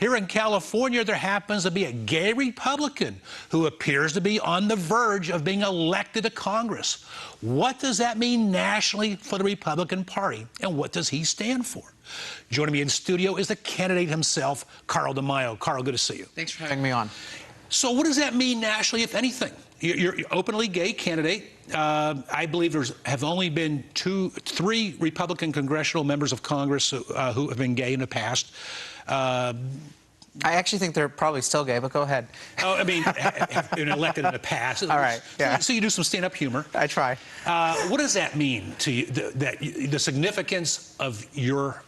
Here in California, there happens to be a gay Republican who appears to be on the verge of being elected to Congress. What does that mean nationally for the Republican Party, and what does he stand for? Joining me in studio is the candidate himself, Carl DeMaio. Carl, good to see you. Thanks for having me on. So what does that mean nationally, if anything? You're an openly gay candidate. I believe have only been three Republican congressional members of Congress who have been gay in the past. I actually think they're probably still gay, but go ahead. Oh, I mean, have been elected in the past. All right, yeah. So you do some stand-up humor. I try. What does that mean to you, the significance of your...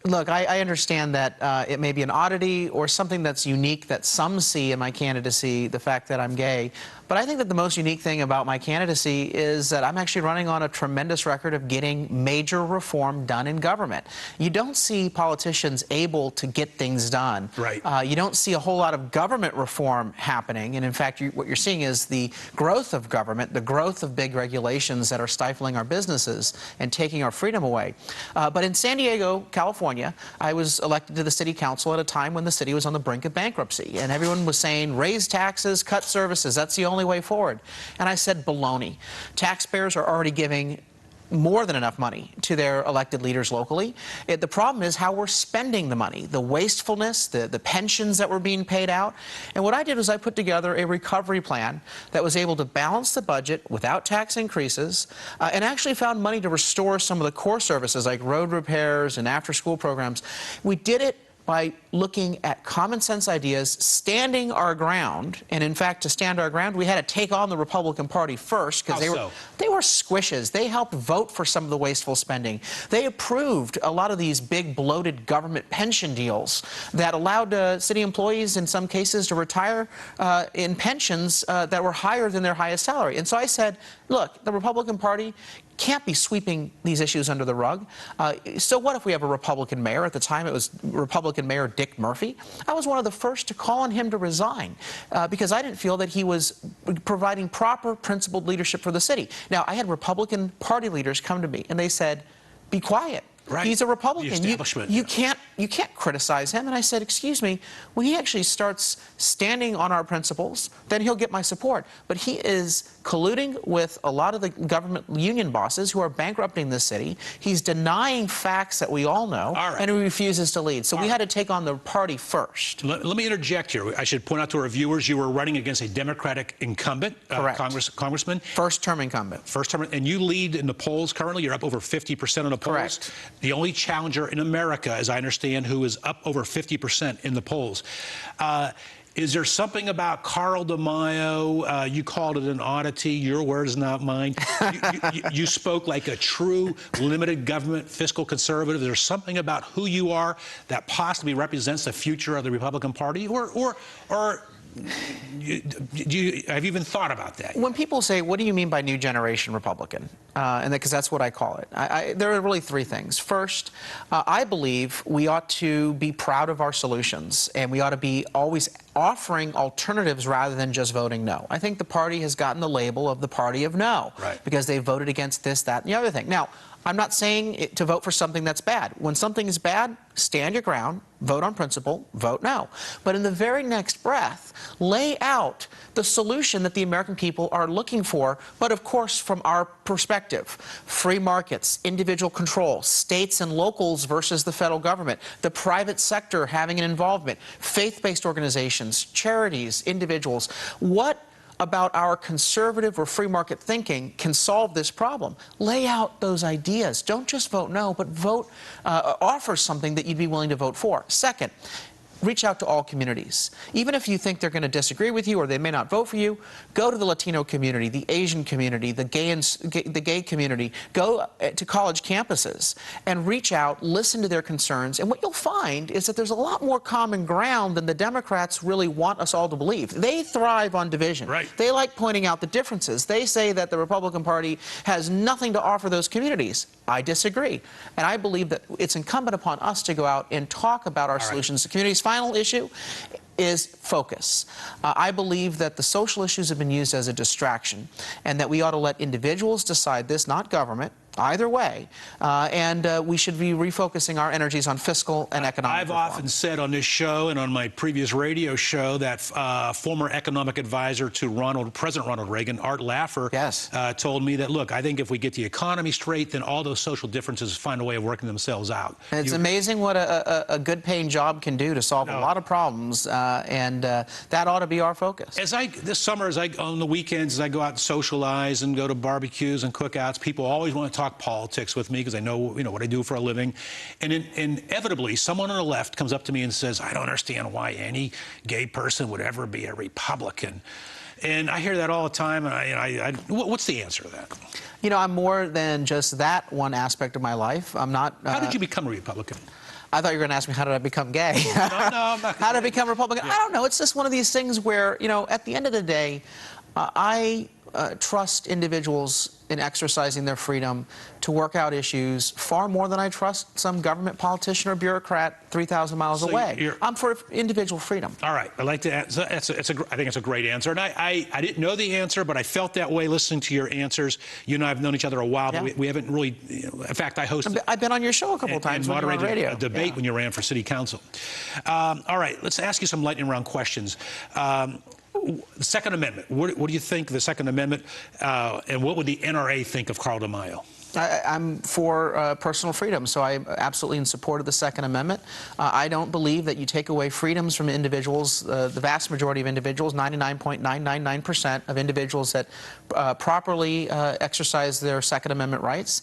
Look, I understand that it may be an oddity or something that's unique that some see in my candidacy, the fact that I'm gay. But I think that the most unique thing about my candidacy is that I'm actually running on a tremendous record of getting major reform done in government. You don't see politicians able to get things done. Right. You don't see a whole lot of government reform happening. And in fact, what you're seeing is the growth of government, the growth of big regulations that are stifling our businesses and taking our freedom away. But in San Diego, California, I was elected to the city council at a time when the city was on the brink of bankruptcy. And everyone was saying, raise taxes, cut services, that's the only way forward. And I said, baloney. Taxpayers are already giving more than enough money to their elected leaders locally. The problem is how we're spending the money, the wastefulness, the pensions that were being paid out. And what I did was I put together a recovery plan that was able to balance the budget without tax increases and actually found money to restore some of the core services like road repairs and after-school programs. We did it by looking at common sense ideas, standing our ground, and in fact, to stand our ground, we had to take on the Republican Party first because they were squishes. They helped vote for some of the wasteful spending. They approved a lot of these big bloated government pension deals that allowed city employees in some cases to retire in pensions that were higher than their highest salary. And so I said, look, the Republican Party can't be sweeping these issues under the rug. So what if we have a Republican mayor? At the time, it was Republican Mayor Dick Murphy. I was one of the first to call on him to resign because I didn't feel that he was providing proper, principled leadership for the city. Now, I had Republican Party leaders come to me, and they said, be quiet. Right. He's a Republican. The establishment. You can't criticize him. And I said, excuse me, when he actually starts standing on our principles, then he'll get my support. But he is colluding with a lot of the government union bosses who are bankrupting this city. He's denying facts that we all know, and he refuses to lead. So we had to take on the party first. Let me interject here. I should point out to our viewers, you were running against a Democratic incumbent, congressman. First-term incumbent. First-term, and you lead in the polls currently. You're up over 50% in the polls. Correct. The only challenger in America, as I understand, who is up over 50% in the polls. Is there something about Carl DeMaio, you called it an oddity, your words, not mine. You spoke like a true limited government fiscal conservative. Is there something about who you are that possibly represents the future of the Republican Party? Or have you even thought about that? When people say, what do you mean by new generation Republican? Because that's what I call it. There are really three things. First, I believe we ought to be proud of our solutions, and we ought to be always offering alternatives rather than just voting no. I think the party has gotten the label of the party of no, because they voted against this, that, and the other thing. Now, I'm not saying to vote for something that's bad. When something is bad, stand your ground, vote on principle, vote no. But in the very next breath, lay out the solution that the American people are looking for, but of course from our perspective. Free markets, individual control, states and locals versus the federal government, the private sector having an involvement, faith-based organizations, charities, individuals. What about our conservative or free market thinking can solve this problem? Lay out those ideas. Don't just vote no, but offer something that you'd be willing to vote for. Second, reach out to all communities. Even if you think they're going to disagree with you or they may not vote for you, go to the Latino community, the Asian community, the gay community. Go to college campuses and reach out, listen to their concerns. And what you'll find is that there's a lot more common ground than the Democrats really want us all to believe. They thrive on division. Right. They like pointing out the differences. They say that the Republican Party has nothing to offer those communities. I disagree. And I believe that it's incumbent upon us to go out and talk about our solutions to communities. Final issue is focus. I believe that the social issues have been used as a distraction and that we ought to let individuals decide this, not government. either way, and we should be refocusing our energies on fiscal and economic I've reform. often said on this show and on my previous radio show that former economic advisor to President Ronald Reagan, Art Laffer, Yes. Told me that, look, I think if we get the economy straight, then all those social differences find a way of working themselves out. It's amazing what a good-paying job can do to solve a lot of problems, and that ought to be our focus. This summer, on the weekends, as I go out and socialize and go to barbecues and cookouts, people always want to talk politics with me because they know what I do for a living. And inevitably, someone on the left comes up to me and says, I don't understand why any gay person would ever be a Republican. And I hear that all the time, and what's the answer to that? You know, I'm more than just that one aspect of my life. I'm not... How did you become a Republican? I thought you were going to ask me, how did I become gay? No, I'm not. How did I become Republican? Yeah. I don't know. It's just one of these things where, at the end of the day, I trust individuals in exercising their freedom to work out issues far more than I trust some government politician or bureaucrat 3,000 miles away. I'm for individual freedom. All right. I like to. I think it's a great answer. And I didn't know the answer, but I felt that way listening to your answers. You and I have known each other a while, but we haven't really. In fact, I hosted. I've been on your show a couple of times and when you were on radio. A debate when you ran for city council. All right. Let's ask you some lightning round questions. The Second Amendment. What do you think of the Second Amendment, and what would the NRA think of Carl DeMaio? I'm for personal freedom, so I'm absolutely in support of the Second Amendment. I don't believe that you take away freedoms from individuals, the vast majority of individuals, 99.999% of individuals that properly exercise their Second Amendment rights,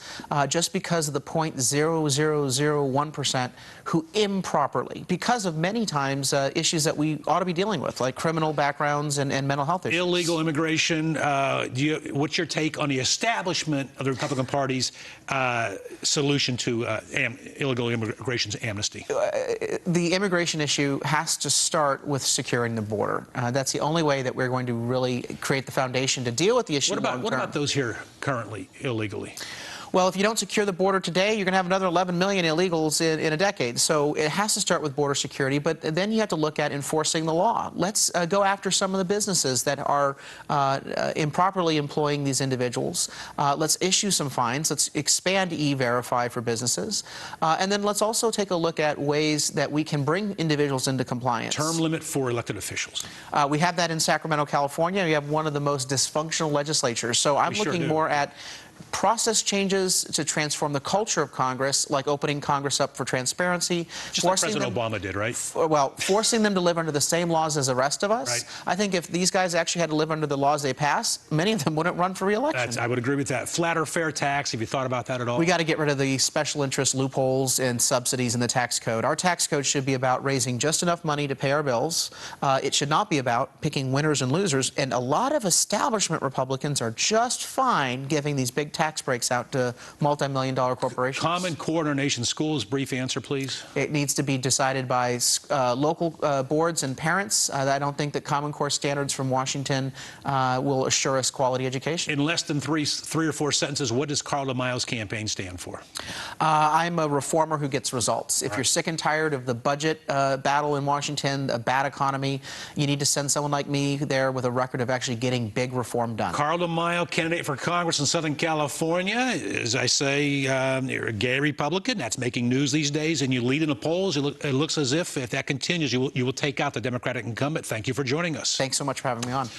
just because of the 0.0001% who improperly, because of many times issues that we ought to be dealing with, like criminal backgrounds and mental health issues. Illegal immigration. What's your take on the establishment of the Republican Party's solution to illegal immigration's amnesty? The immigration issue has to start with securing the border. That's the only way that we're going to really create the foundation to deal with the issue long-term. What about those here currently illegally? Well, if you don't secure the border today, you're going to have another 11 million illegals in a decade. So it has to start with border security, but then you have to look at enforcing the law. Let's go after some of the businesses that are improperly employing these individuals. Let's issue some fines. Let's expand E-Verify for businesses. And then let's also take a look at ways that we can bring individuals into compliance. Term limit for elected officials. We have that in Sacramento, California. We have one of the most dysfunctional legislatures. So I'm looking more at process changes to transform the culture of Congress, like opening Congress up for transparency. Just like President Obama did, right? Well, forcing them to live under the same laws as the rest of us. Right. I think if these guys actually had to live under the laws they pass, many of them wouldn't run for re-election. I would agree with that. Flat or fair tax, have you thought about that at all? We got to get rid of the special interest loopholes and subsidies in the tax code. Our tax code should be about raising just enough money to pay our bills. It should not be about picking winners and losers. And a lot of establishment Republicans are just fine giving these big tax breaks out to multi-million-dollar corporations. Common Core in our nation's schools, brief answer, please. It needs to be decided by local boards and parents. I don't think that Common Core standards from Washington will assure us quality education. In less than three or four sentences, what does Carl DeMaio's campaign stand for? I'm a reformer who gets results. If you're sick and tired of the budget battle in Washington, a bad economy, you need to send someone like me there with a record of actually getting big reform done. Carl DeMaio, candidate for Congress in Southern California. As I say, you're a gay Republican. That's making news these days, and you lead in the polls. It looks as if that continues, you will take out the Democratic incumbent. Thank you for joining us. Thanks so much for having me on.